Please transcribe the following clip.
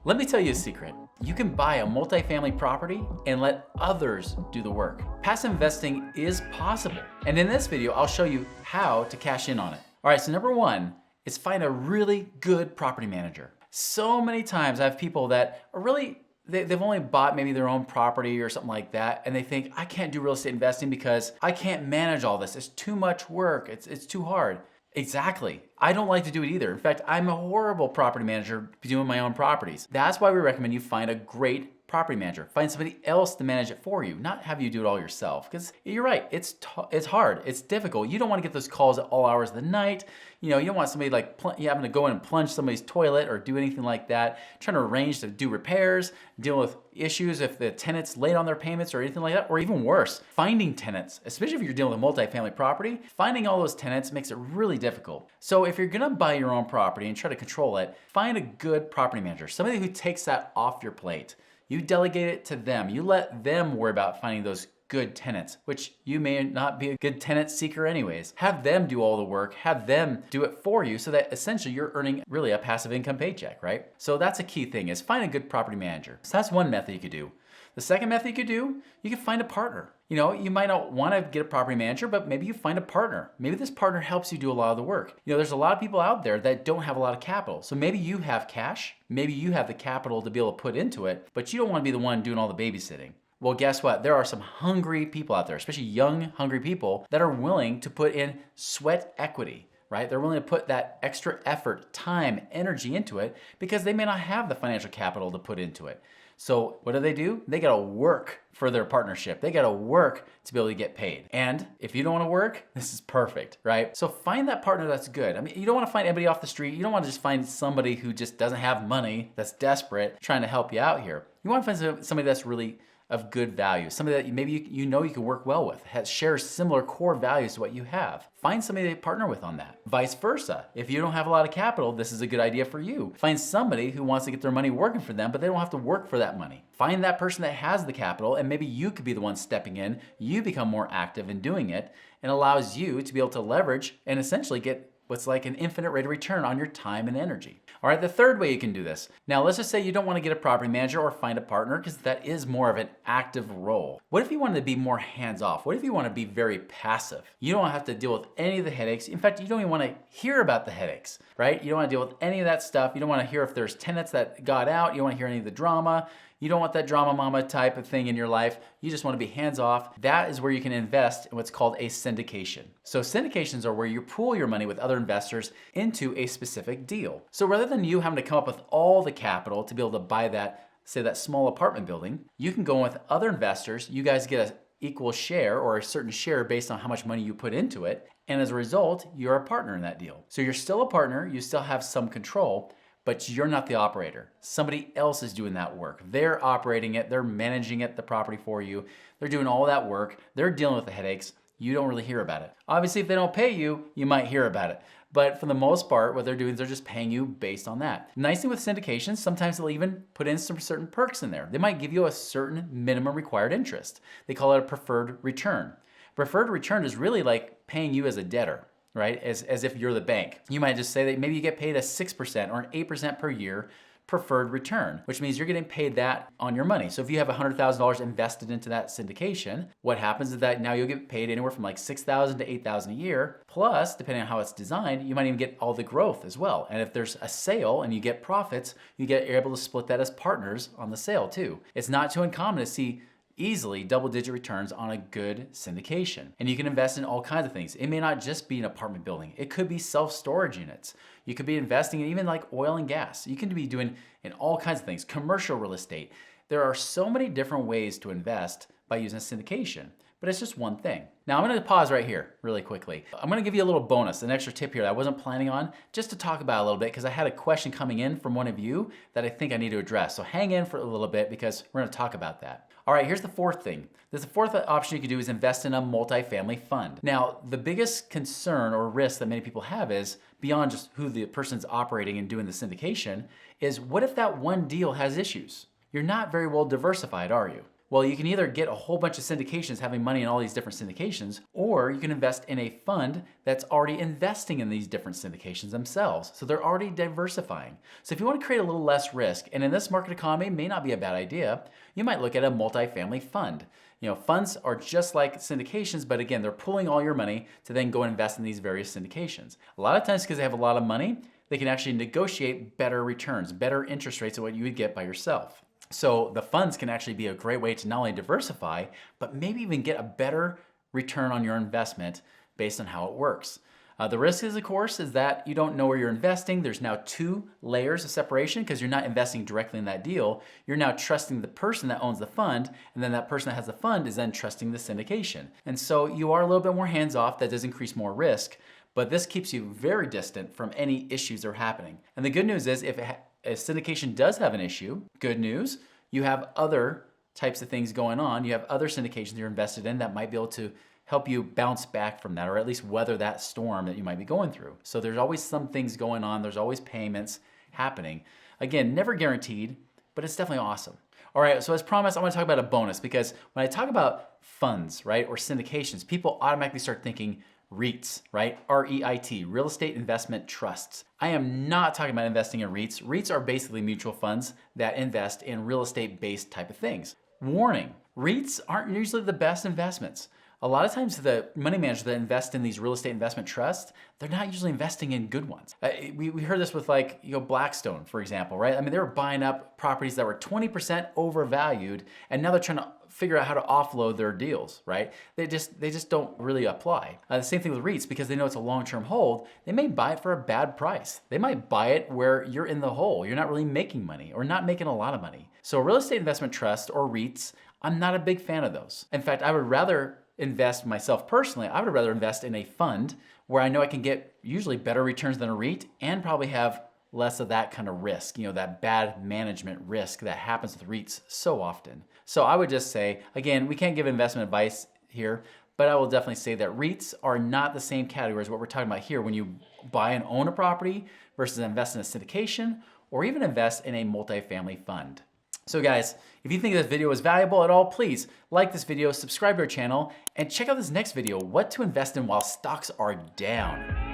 Let me tell you a secret. You can buy a multifamily property and let others do the work. Passive investing is possible. And in this video, I'll show you how to cash in on it. All right, so number one is find a really good property manager. So many times I have people that are really, they've only bought maybe their own property or something like that, and they think, I can't do real estate investing because I can't manage all this. It's too much work. It's too hard. Exactly. I don't like to do it either. In fact, I'm a horrible property manager doing my own properties. That's why we recommend you find a great property manager. Find somebody else to manage it for you, not have you do it all yourself. Because you're right, it's hard, it's difficult. You don't want to get those calls at all hours of the night. You don't want somebody like you having to go in and plunge somebody's toilet or do anything like that. Trying to arrange to do repairs, deal with issues if the tenant's late on their payments or anything like that, or even worse, finding tenants, especially if you're dealing with a multifamily property, finding all those tenants makes it really difficult. So if you're gonna buy your own property and try to control it, find a good property manager, somebody who takes that off your plate. You delegate it to them. You let them worry about finding those good tenants, which you may not be a good tenant seeker anyways. Have them do all the work, have them do it for you so that essentially you're earning really a passive income paycheck, right? So that's a key thing, is find a good property manager. So that's one method you could do. The second method you could do, you could find a partner. You might not want to get a property manager, but maybe you find a partner. Maybe this partner helps you do a lot of the work. There's a lot of people out there that don't have a lot of capital. So maybe you have cash, maybe you have the capital to be able to put into it, but you don't want to be the one doing all the babysitting. Well, guess what? There are some hungry people out there, especially young, hungry people that are willing to put in sweat equity, right? They're willing to put that extra effort, time, energy into it because they may not have the financial capital to put into it. So what do? They gotta work for their partnership. They gotta work to be able to get paid. And if you don't wanna work, this is perfect, right? So find that partner that's good. I mean, you don't wanna find anybody off the street. You don't wanna just find somebody who just doesn't have money, that's desperate, trying to help you out here. You wanna find somebody that's really of good value, somebody that maybe you can work well with, shares similar core values to what you have. Find somebody to partner with on that. Vice versa. If you don't have a lot of capital, this is a good idea for you. Find somebody who wants to get their money working for them, but they don't have to work for that money. Find that person that has the capital, and maybe you could be the one stepping in. You become more active in doing it, and allows you to be able to leverage and essentially get what's like an infinite rate of return on your time and energy. All right, the third way you can do this. Now, let's just say you don't want to get a property manager or find a partner because that is more of an active role. What if you wanted to be more hands-off? What if you want to be very passive? You don't have to deal with any of the headaches. In fact, you don't even want to hear about the headaches, right? You don't want to deal with any of that stuff. You don't want to hear if there's tenants that got out. You don't want to hear any of the drama. You don't want that drama mama type of thing in your life. You just want to be hands-off. That is where you can invest in what's called a syndication. So syndications are where you pool your money with other investors into a specific deal. So rather than you having to come up with all the capital to be able to buy that, say that small apartment building, you can go in with other investors. You guys get an equal share or a certain share based on how much money you put into it. And as a result, you're a partner in that deal. So you're still a partner, you still have some control, but you're not the operator. Somebody else is doing that work. They're operating it, they're managing it, the property for you. They're doing all that work. They're dealing with the headaches. You don't really hear about it. Obviously, if they don't pay you, you might hear about it. But for the most part, what they're doing is they're just paying you based on that. Nice thing with syndications, sometimes they'll even put in some certain perks in there. They might give you a certain minimum required interest. They call it a preferred return. Preferred return is really like paying you as a debtor, right? As if you're the bank. You might just say that maybe you get paid a 6% or an 8% per year preferred return, which means you're getting paid that on your money. So if you have $100,000 invested into that syndication, what happens is that now you'll get paid anywhere from like $6,000 to $8,000 a year. Plus, depending on how it's designed, you might even get all the growth as well. And if there's a sale and you get profits, you're able to split that as partners on the sale too. It's not too uncommon to see easily double-digit returns on a good syndication. And you can invest in all kinds of things. It may not just be an apartment building. It could be self-storage units. You could be investing in even like oil and gas. You can be doing in all kinds of things, commercial real estate. There are so many different ways to invest by using a syndication, but it's just one thing. Now I'm gonna pause right here really quickly. I'm gonna give you a little bonus, an extra tip here that I wasn't planning on, just to talk about a little bit because I had a question coming in from one of you that I think I need to address. So hang in for a little bit because we're gonna talk about that. All right, here's the fourth thing. The fourth option you can do is invest in a multifamily fund. Now, the biggest concern or risk that many people have is, beyond just who the person's operating and doing the syndication, is what if that one deal has issues? You're not very well diversified, are you? Well, you can either get a whole bunch of syndications having money in all these different syndications, or you can invest in a fund that's already investing in these different syndications themselves. So they're already diversifying. So if you want to create a little less risk, and in this market economy may not be a bad idea, you might look at a multifamily fund. Funds are just like syndications, but again, they're pulling all your money to then go invest in these various syndications. A lot of times, because they have a lot of money, they can actually negotiate better returns, better interest rates than what you would get by yourself. So the funds can actually be a great way to not only diversify, but maybe even get a better return on your investment based on how it works. The risk is, of course, is that you don't know where you're investing. There's now 2 layers of separation because you're not investing directly in that deal. You're now trusting the person that owns the fund, and then that person that has the fund is then trusting the syndication. And so you are a little bit more hands-off. That does increase more risk, but this keeps you very distant from any issues that are happening. And the good news is if a syndication does have an issue, good news, you have other types of things going on. You have other syndications you're invested in that might be able to help you bounce back from that, or at least weather that storm that you might be going through. So there's always some things going on. There's always payments happening. Again, never guaranteed, but it's definitely awesome. All right, so as promised, I want to talk about a bonus, because when I talk about funds, right, or syndications, people automatically start thinking REITs, right? R-E-I-T, real estate investment trusts. I am not talking about investing in REITs. REITs are basically mutual funds that invest in real estate-based type of things. Warning, REITs aren't usually the best investments. A lot of times the money managers that invest in these real estate investment trusts, they're not usually investing in good ones. We heard this with Blackstone, for example, right? I mean, they were buying up properties that were 20% overvalued, and now they're trying to figure out how to offload their deals, right? They just don't really apply. The same thing with REITs, because they know it's a long-term hold, they may buy it for a bad price. They might buy it where you're in the hole. You're not really making money or not making a lot of money. So real estate investment trust or REITs, I'm not a big fan of those. In fact, I would rather invest myself personally, I would rather invest in a fund where I know I can get usually better returns than a REIT and probably have less of that kind of risk, that bad management risk that happens with REITs so often. So I would just say, again, we can't give investment advice here, but I will definitely say that REITs are not the same category as what we're talking about here when you buy and own a property versus invest in a syndication or even invest in a multifamily fund. So guys, if you think this video is valuable at all, please like this video, subscribe to our channel, and check out this next video, what to invest in while stocks are down.